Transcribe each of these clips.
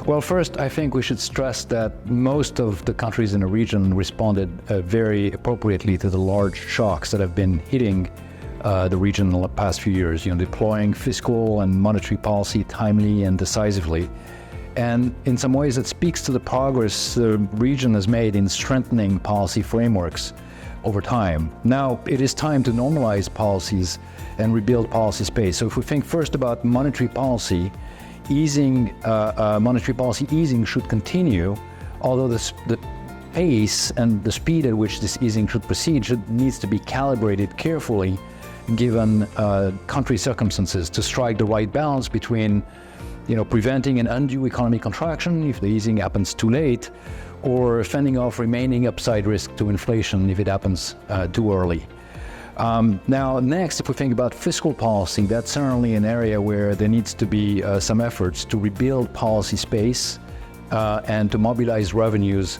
Well, first, I think we should stress that most of the countries in the region responded very appropriately to the large shocks that have been hitting the region in the past few years, deploying fiscal and monetary policy timely and decisively. And in some ways, it speaks to the progress the region has made in strengthening policy frameworks over time. Now, it is time to normalize policies and rebuild policy space. So if we think first about monetary policy, monetary policy easing should continue, although the pace and the speed at which this easing should proceed needs to be calibrated carefully given country circumstances to strike the right balance between preventing an undue economic contraction if the easing happens too late, or fending off remaining upside risk to inflation if it happens too early. Now, next, if we think about fiscal policy, that's certainly an area where there needs to be some efforts to rebuild policy space and to mobilize revenues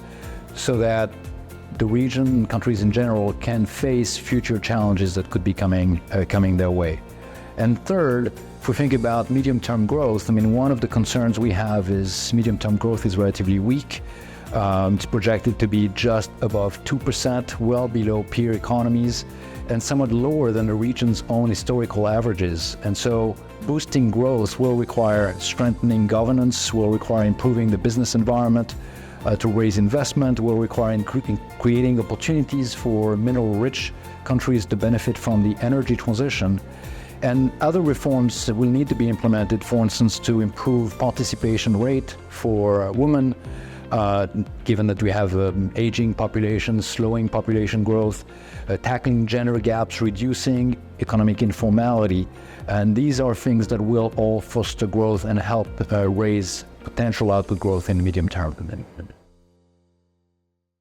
so that the region and countries in general can face future challenges that could be coming their way. And third, if we think about medium-term growth, one of the concerns we have is medium-term growth is relatively weak. It's projected to be just above 2%, well below peer economies, and somewhat lower than the region's own historical averages. And so boosting growth will require strengthening governance, will require improving the business environment to raise investment, will require creating opportunities for mineral-rich countries to benefit from the energy transition. And other reforms will need to be implemented, for instance, to improve participation rate for women, given that we have aging population, slowing population growth, tackling gender gaps, reducing economic informality. And these are things that will all foster growth and help raise potential output growth in the medium term.